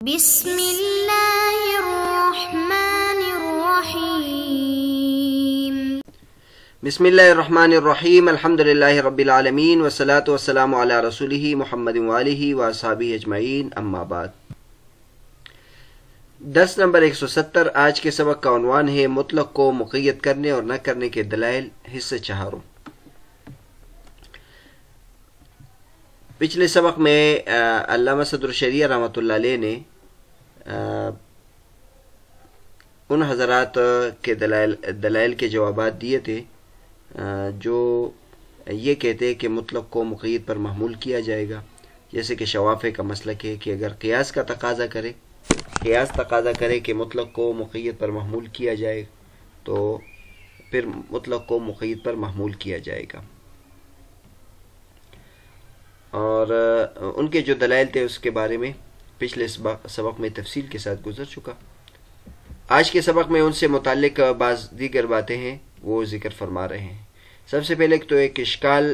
بسم اللہ الرحمن الرحیم بسم اللہ الرحمن الرحیم الحمدللہ رب العالمین والصلاة والسلام علی رسولہ محمد وآلہ واصحابہ اجمعین اما بعد۔ درس نمبر 170 آج کے سبق کا عنوان ہے مطلق کو مقید کرنے اور نہ کرنے کے دلائل، حصہ چہاروں۔ پچھلے سبق میں علامہ صدر الشریعہ رحمۃ اللہ علیہ نے ان حضرات کے دلائل کے جوابات دیے تھے جو یہ کہتے ہیں کہ مطلق کو مقید پر محمول کیا جائے گا، جیسے کہ شوافع کا مسلک ہے کہ اگر قیاس تقاضا کرے کہ مطلق کو مقید پر محمول کیا جائے تو پھر مطلق کو مقید پر محمول کیا جائے گا، اور ان کے جو دلائل تھے اس کے بارے میں پچھلے سبق میں تفصیل کے ساتھ گزر چکا۔ آج کے سبق میں ان سے متعلق بعض دیگر باتیں ہیں وہ ذکر فرما رہے ہیں۔ سب سے پہلے تو ایک اشکال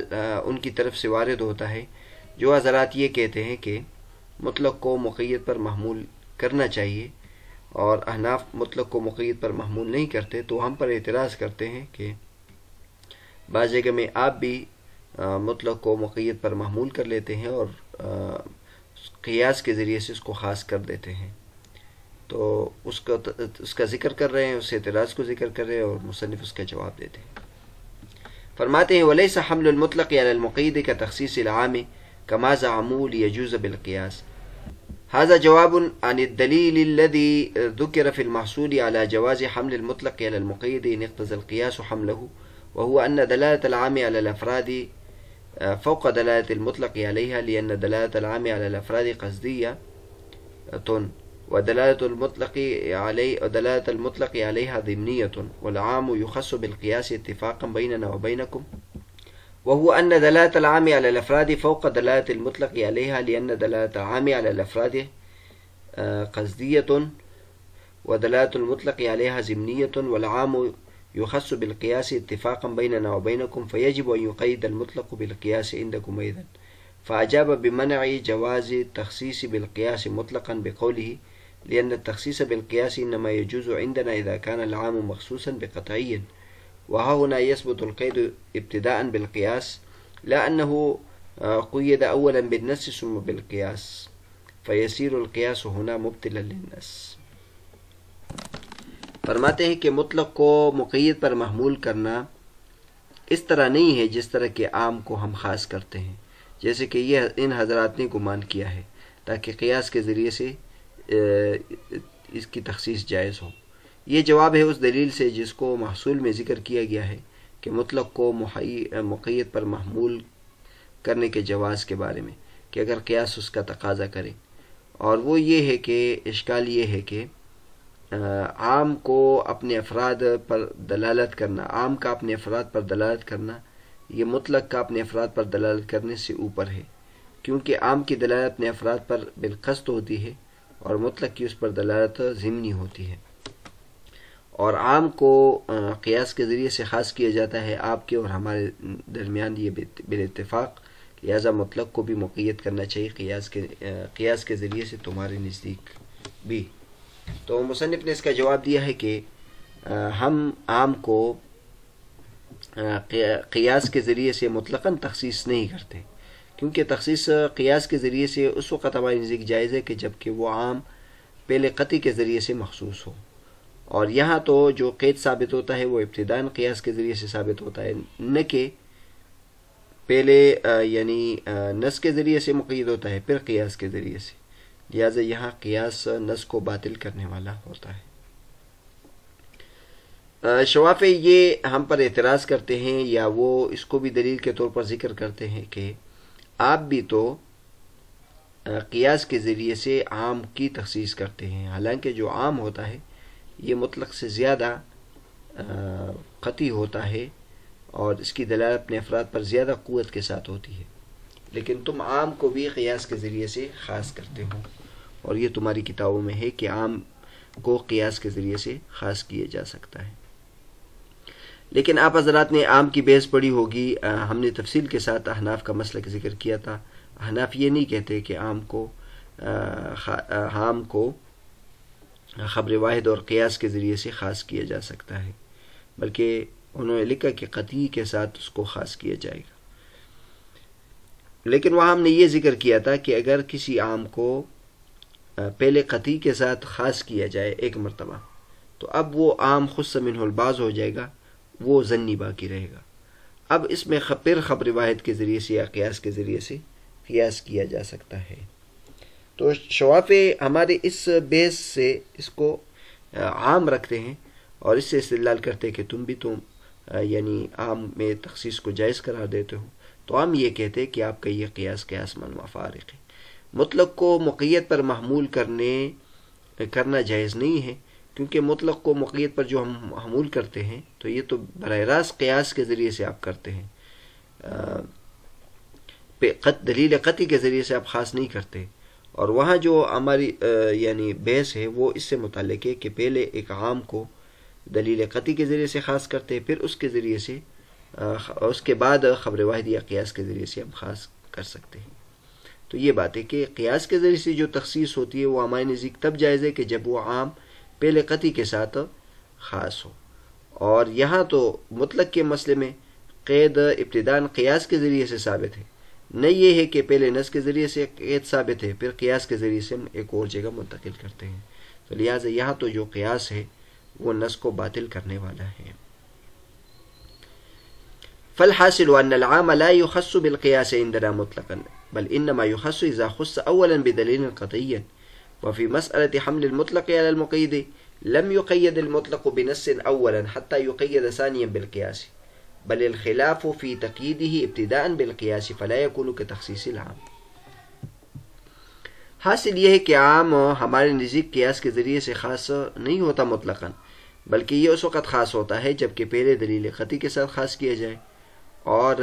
ان کی طرف سے وارد ہوتا ہے، جو حضرات یہ کہتے ہیں کہ مطلق کو مقید پر محمول کرنا چاہیے اور احناف مطلق کو مقید پر محمول نہیں کرتے، تو ہم پر اعتراض کرتے ہیں کہ بعض جگہ میں آپ بھی مطلق کو مقید پر محمول کر لیتے ہیں اور قیاس کے ذریعے سے اس کو خاص کر دیتے ہیں، تو اس کا ذکر کر رہے ہیں، اس اعتراض کو ذکر کر رہے ہیں اور مصنف اس کا جواب دیتے ہیں۔ فرماتے ہیں وَلَيْسَ حَمْلُ الْمُطْلَقِ عَلَى الْمُقَيِّدِ كَتَخْصِيصِ الْعَامِ كَمَا زَعَمُوا لِيَجُوزَ بِالْقِيَاسِ هذا جواب عن الدليل الذي ذكر في المحصول على جواز حمل المطلق على المقيد إن اقتضى القياس حمله، وهو أن دلالة العام على الأفراد فوق دلالة المطلق عليها، لأن دلالة العام على الأفراد قصدية ودلالة المطلق عليها ضمنية، والعام يخص بالقياس اتفاقا بيننا وبينكم، وهو أن دلالة العام على الأفراد فوق دلالة المطلق عليها، لأن دلالة العام على الأفراد قصدية ودلالة المطلق عليها ضمنية، والعام يخص بالقياس اتفاقا بيننا وبينكم، فيجب أن يقيد المطلق بالقياس عندكم أيضا، فأجاب بمنع جواز التخصيص بالقياس مطلقا بقوله لأن التخصيص بالقياس إنما يجوز عندنا إذا كان العام مخصوصا بقطعي، وها هنا يثبت القيد ابتداء بالقياس، لا أنه قيد أولا بالنص ثم بالقياس، فيصير القياس هنا مبطلا للنص۔ فرماتے ہیں کہ مطلق کو مقید پر محمول کرنا اس طرح نہیں ہے جس طرح کہ عام کو ہم خاص کرتے ہیں، جیسے کہ یہ ان حضرات نے گمان کیا ہے، تاکہ قیاس کے ذریعے سے اس کی تخصیص جائز ہو۔ یہ جواب ہے اس دلیل سے جس کو محصول میں ذکر کیا گیا ہے کہ مطلق کو مقید پر محمول کرنے کے جواز کے بارے میں، کہ اگر قیاس اس کا تقاضا کرے، اور وہ یہ ہے کہ اشکال یہ ہے کہ عام کو اپنے افراد پر دلالت کرنا، عام کا اپنے افراد پر دلالت کرنا یہ مطلق کا اپنے افراد پر دلالت کرنے سے اوپر ہے، کیونکہ عام کی دلالت اپنے افراد پر بالقصد ہوتی ہے اور مطلق کی اس پر دلالت ضمنی ہوتی ہے، اور عام کو قیاس کے ذریعے سے خاص کیا جاتا ہے آپ کے اور ہمارے درمیان یہ بالاتفاق، لہذا مطلق کو بھی مقید کرنا چاہیے قیاس کے ذریعے سے تمہارے نزدیک بھی۔ تو مصنف نے اس کا جواب دیا ہے کہ ہم عام کو قیاس کے ذریعے سے مطلقاً تخصیص نہیں کرتے، کیونکہ تخصیص قیاس کے ذریعے سے اس وقت ہمارے نزدیک جائز ہے کہ جب کہ وہ عام پہلے قطعی کے ذریعے سے مخصوص ہو، اور یہاں تو جو قید ثابت ہوتا ہے وہ ابتداءً قیاس کے ذریعے سے ثابت ہوتا ہے، نہ کہ پہلے یعنی نص کے ذریعے سے مقید ہوتا ہے پھر قیاس کے ذریعے سے، لہذا یہاں قیاس نص کو باطل کرنے والا ہوتا ہے۔ شوافع یہ ہم پر اعتراض کرتے ہیں، یا وہ اس کو بھی دلیل کے طور پر ذکر کرتے ہیں کہ آپ بھی تو قیاس کے ذریعے سے عام کی تخصیص کرتے ہیں، حالانکہ جو عام ہوتا ہے یہ مطلق سے زیادہ قطعی ہوتا ہے اور اس کی دلالت اپنے افراد پر زیادہ قوت کے ساتھ ہوتی ہے، لیکن تم عام کو بھی قیاس کے ذریعے سے خاص کرتے ہو، اور یہ تمہاری کتابوں میں ہے کہ عام کو قیاس کے ذریعے سے خاص کیا جا سکتا ہے۔ لیکن آپ حضرات نے عام کی بحث پڑھی ہوگی، ہم نے تفصیل کے ساتھ احناف کا مسلک ذکر کیا تھا۔ احناف یہ نہیں کہتے کہ عام کو عام کو خبر واحد اور قیاس کے ذریعے سے خاص کیا جا سکتا ہے، بلکہ انہوں نے لکھا کہ قطعی کے ساتھ اس کو خاص کیا جائے گا۔ لیکن وہاں ہم نے یہ ذکر کیا تھا کہ اگر کسی عام کو پہلے قطعی کے ساتھ خاص کیا جائے ایک مرتبہ، تو اب وہ عام خص منہ البعض ہو جائے گا، وہ ظنی باقی رہے گا۔ اب اس میں پھر خبر واحد کے ذریعے سے یا قیاس کے ذریعے سے قیاس کیا جا سکتا ہے۔ تو شواف ہمارے اس بیس سے اس کو عام رکھتے ہیں اور اس سے استدلال کرتے ہیں کہ تم یعنی عام میں تخصیص کو جائز قرار دیتے ہو، تو ہم یہ کہتے ہیں کہ آپ کا یہ قیاس منوع فارق ہے۔ مطلق کو مقید پر محمول کرنا جائز نہیں ہے، کیونکہ مطلق کو مقید پر جو ہم محمول کرتے ہیں تو یہ تو براہ راست قیاس کے ذریعے سے آپ کرتے ہیں، دلیل قطعی کے ذریعے سے آپ خاص نہیں کرتے۔ اور وہاں جو ہماری یعنی بحث ہے وہ اس سے متعلق ہے کہ پہلے ایک عام کو دلیل قطعی کے ذریعے سے خاص کرتے ہیں، پھر اس کے ذریعے سے اس کے بعد خبر واحد یا قیاس کے ذریعے سے ہم خاص کر سکتے ہیں۔ تو یہ بات ہے کہ قیاس کے ذریعے سے جو تخصیص ہوتی ہے وہ ہمارے نزدیک تب جائز ہے کہ جب وہ عام پہلے قطعی کے ساتھ خاص ہو۔ اور یہاں تو مطلق کے مسئلے میں قید ابتداءً قیاس کے ذریعے سے ثابت ہے، نہ یہ ہے کہ پہلے نص کے ذریعے سے قید ثابت ہے پھر قیاس کے ذریعے سے ہم ایک اور جگہ منتقل کرتے ہیں۔ تو لہٰذا یہاں تو جو قیاس ہے وہ نص کو باطل کرنے والا ہے۔ فالحاصل ان العام لا يخص بالقياس عندنا مطلقا بل انما يخص اذا خص اولا بدليل قطعي، وفي مسألة حمل المطلق على المقيد لم يقيد المطلق بنص اولا حتى يقيد ثانيا بالقياس، بل الخلاف في تقييده ابتداء بالقياس فلا يكون كتخصيص العام۔ حاصل یہ ہے کہ عام ہمارے نزدیک قیاس کے ذریعے سے خاص نہیں ہوتا مطلقاً، بلکہ یہ اس وقت خاص ہوتا ہے جبکہ پہلے دلیل قطعی کے ساتھ خاص کیا جائے۔ اور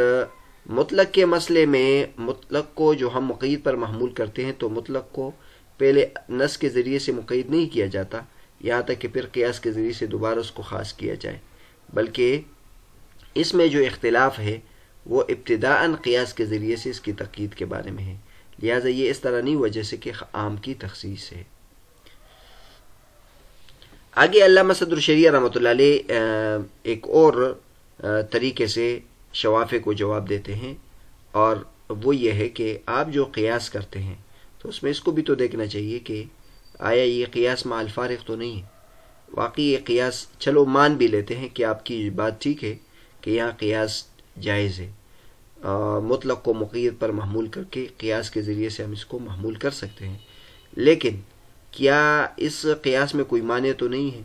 مطلق کے مسئلے میں مطلق کو جو ہم مقید پر محمول کرتے ہیں تو مطلق کو پہلے نص کے ذریعے سے مقید نہیں کیا جاتا یہاں تک کہ پھر قیاس کے ذریعے سے دوبارہ اس کو خاص کیا جائے، بلکہ اس میں جو اختلاف ہے وہ ابتداءً قیاس کے ذریعے سے اس کی تقیید کے بارے میں ہے، لہٰذا یہ اس طرح نہیں ہوا جیسے کہ عام کی تخصیص ہے۔ آگے علامہ صدر الشریعہ رحمۃ اللہ علیہ ایک اور طریقے سے شوافع کو جواب دیتے ہیں، اور وہ یہ ہے کہ آپ جو قیاس کرتے ہیں تو اس میں اس کو بھی تو دیکھنا چاہیے کہ آیا یہ قیاس مع الفارق تو نہیں ہے۔ واقعی یہ قیاس چلو مان بھی لیتے ہیں کہ آپ کی بات ٹھیک ہے کہ یہاں قیاس جائز ہے، مطلق کو مقید پر محمول کر کے قیاس کے ذریعے سے ہم اس کو محمول کر سکتے ہیں، لیکن کیا اس قیاس میں کوئی معنی تو نہیں ہے؟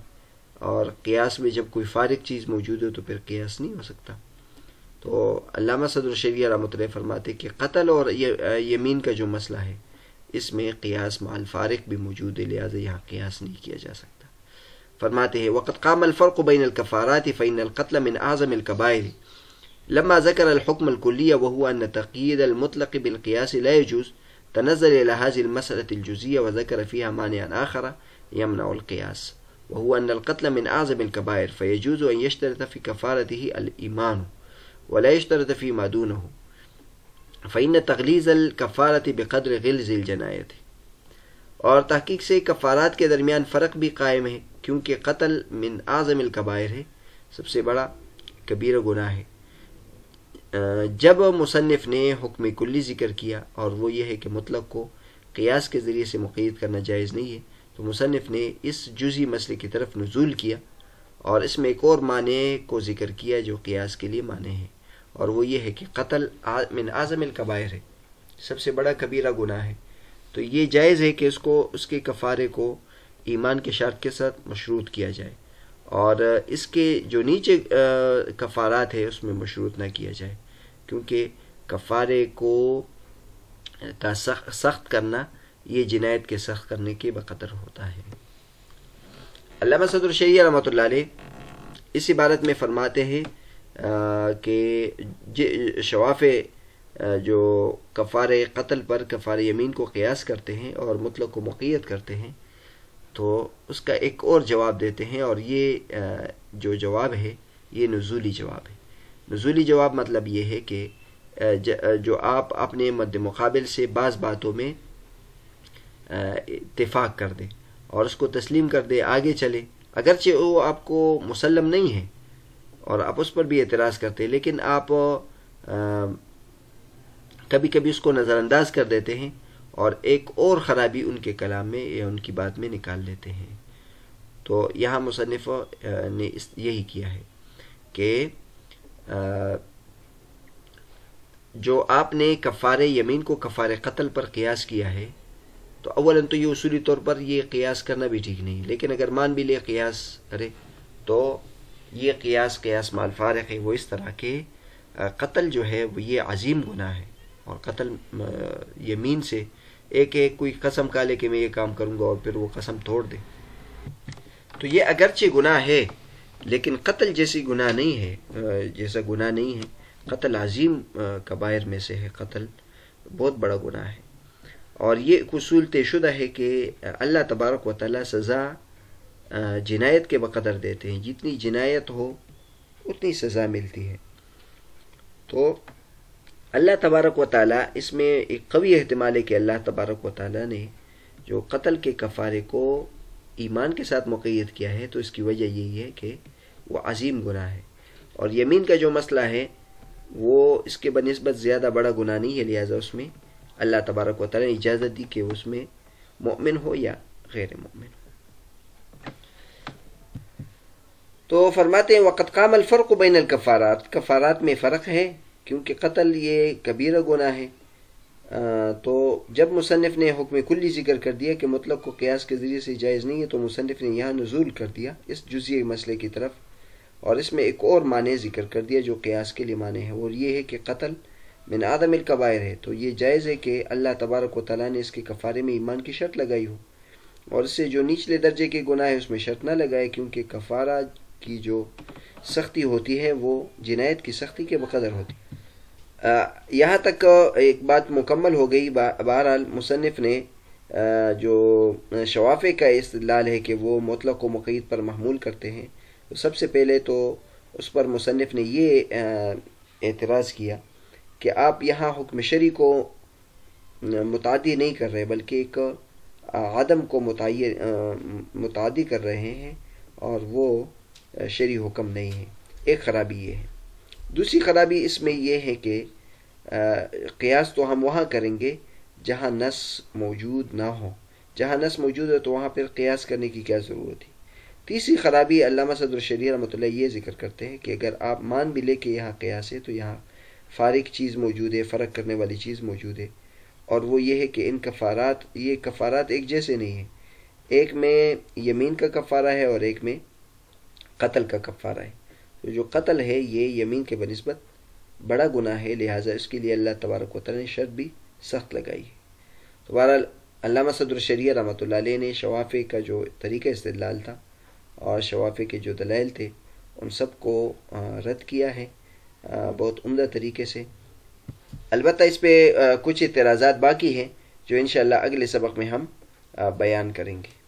اور قیاس میں جب کوئی فارق چیز موجود ہے تو پھر قیاس نہیں ہو سکتا۔ تو علامہ صدر الشریعہ رحمۃ اللہ فرماتے کہ قتل اور یمین کا جو مسئلہ ہے اس میں قیاس مع الفارق بھی موجود ہے، لہذا یہاں قیاس نہیں کیا جا سکتا۔ فرماتے ہیں وقد قام الفرق بین الکفارات فإن القتل من اعظم الكبائر لما ذكر الحكم الكلي وهو ان تقييد المطلق بالقياس لا يجوز تنزل الى هذه المسألة الجزئية وذكر فيها مانعا آخر يمنع القياس وهو ان القتل من اعظم الكبائر فيجوز ان يشترط في كفارته الإيمان ولا يشترط فيما دونه فإن تغليظ الكفارة بقدر غلظ الجناية۔ اور تحقیق سے کفارات کے درمیان فرق بھی قائم ہے، کیونکہ قتل من اعظم الکبائر ہے، سب سے بڑا کبیرہ گناہ ہے۔ جب مصنف نے حکم کلی ذکر کیا اور وہ یہ ہے کہ مطلق کو قیاس کے ذریعے سے مقید کرنا جائز نہیں ہے، تو مصنف نے اس جزئی مسئلے کی طرف نزول کیا اور اس میں ایک اور معنی کو ذکر کیا جو قیاس کے لیے معنی ہے، اور وہ یہ ہے کہ قتل من اعظم الکبائر ہے، سب سے بڑا کبیرہ گناہ ہے، تو یہ جائز ہے کہ اس کے کفارے کو ایمان کے شرط کے ساتھ مشروط کیا جائے، اور اس کے جو نیچے کفارات ہے اس میں مشروط نہ کیا جائے، کیونکہ کفارے کو کا سخت کرنا یہ جنایت کے سخت کرنے کے بقدر ہوتا ہے۔ علامہ صدر الشریعہ رحمۃ اللہ علیہ اس عبارت میں فرماتے ہیں کہ شوافع جو کفارے قتل پر کفارے یمین کو قیاس کرتے ہیں اور مطلق کو مقید کرتے ہیں تو اس کا ایک اور جواب دیتے ہیں، اور یہ جو جواب ہے یہ نزولی جواب ہے۔ نزولی جواب مطلب یہ ہے کہ جو آپ اپنے مد مقابل سے بعض باتوں میں اتفاق کر دے اور اس کو تسلیم کر دے، آگے چلے، اگرچہ وہ آپ کو مسلم نہیں ہے اور آپ اس پر بھی اعتراض کرتے، لیکن آپ کبھی کبھی اس کو نظر انداز کر دیتے ہیں اور ایک اور خرابی ان کے کلام میں یا ان کی بات میں نکال لیتے ہیں۔ تو یہاں مصنف نے یہی کیا ہے کہ جو آپ نے کفار یمین کو کفار قتل پر قیاس کیا ہے، تو اولاً تو یہ اصولی طور پر یہ قیاس کرنا بھی ٹھیک نہیں، لیکن اگر مان بھی لے قیاس کرے تو یہ قیاس مال فارق ہے۔ وہ اس طرح کے قتل جو ہے وہ یہ عظیم گناہ ہے، اور قتل یمین سے ایک کوئی قسم کھا لے کہ میں یہ کام کروں گا اور پھر وہ قسم توڑ دے، تو یہ اگرچہ گناہ ہے لیکن قتل جیسی گناہ نہیں ہے، جیسا گناہ نہیں ہے۔ قتل عظیم کبائر میں سے ہے، قتل بہت بڑا گناہ ہے، اور یہ اصول طے شدہ ہے کہ اللہ تبارک و تعالی سزا جنایت کے بقدر دیتے ہیں، جتنی جنایت ہو اتنی سزا ملتی ہے۔ تو اللہ تبارک و تعالی اس میں ایک قوی احتمال ہے کہ اللہ تبارک و تعالی نے جو قتل کے کفارے کو ایمان کے ساتھ مقید کیا ہے، تو اس کی وجہ یہی ہے کہ وہ عظیم گناہ ہے، اور یمین کا جو مسئلہ ہے وہ اس کے بنسبت زیادہ بڑا گناہ نہیں ہے، لہٰذا اس میں اللہ تبارک و تعالی نے اجازت دی کہ اس میں مؤمن ہو یا غیر مؤمن ہو۔ تو فرماتے ہیں وقد قام الفرق بین الکفارات، کفارات میں فرق ہے کیونکہ قتل یہ کبیرہ گناہ ہے۔ تو جب مصنف نے حکم کلی ذکر کر دیا کہ مطلق کو قیاس کے ذریعے سے جائز نہیں ہے، تو مصنف نے یہاں نزول کر دیا اس جزئی مسئلے کی طرف، اور اس میں ایک اور معنی ذکر کر دیا جو قیاس کے لیے معنی ہے، اور یہ ہے کہ قتل من آدم الکبائر ہے، تو یہ جائز ہے کہ اللہ تبارک و تعالیٰ نے اس کے کفارے میں ایمان کی شرط لگائی ہو، اور اس سے جو نچلے درجے کے گناہ ہے اس میں شرط نہ لگائے، کیونکہ کفارہ کی جو سختی ہوتی ہے وہ جنایت کی سختی کے بقدر ہوتی ہے۔ یہاں تک ایک بات مکمل ہو گئی۔ بہرحال مصنف نے جو شوافع کا استدلال ہے کہ وہ مطلق و مقید پر محمول کرتے ہیں، تو سب سے پہلے تو اس پر مصنف نے یہ اعتراض کیا کہ آپ یہاں حکم شرعی کو متعدی نہیں کر رہے بلکہ ایک عدم کو متعدی کر رہے ہیں، اور وہ شرعی حکم نہیں ہے۔ ایک خرابی یہ ہے۔ دوسری خرابی اس میں یہ ہے کہ قیاس تو ہم وہاں کریں گے جہاں نص موجود نہ ہو، جہاں نص موجود ہے تو وہاں پھر قیاس کرنے کی کیا ضرورت ہے۔ تیسری خرابی علامہ صدر الشریعہ رحمۃ اللہ یہ ذکر کرتے ہیں کہ اگر آپ مان بھی لے کہ یہاں قیاس ہے تو یہاں فارق چیز موجود ہے، فرق کرنے والی چیز موجود ہے، اور وہ یہ ہے کہ یہ کفارات ایک جیسے نہیں ہیں، ایک میں یمین کا کفارہ ہے اور ایک میں قتل کا کفارہ ہے۔ تو جو قتل ہے یہ یمین کے بنسبت بڑا گناہ ہے، لہٰذا اس کے لیے اللہ تبارک و تعالیٰ نے شرط بھی سخت لگائی ہے۔ تو بہرحال علامہ صدر الشریعہ رحمۃ اللہ علیہ نے شوافع کا جو طریقہ استدلال تھا اور شوافع کے جو دلائل تھے ان سب کو رد کیا ہے بہت عمدہ طریقے سے۔ البتہ اس پہ کچھ اعتراضات باقی ہیں جو انشاءاللہ اگلے سبق میں ہم بیان کریں گے۔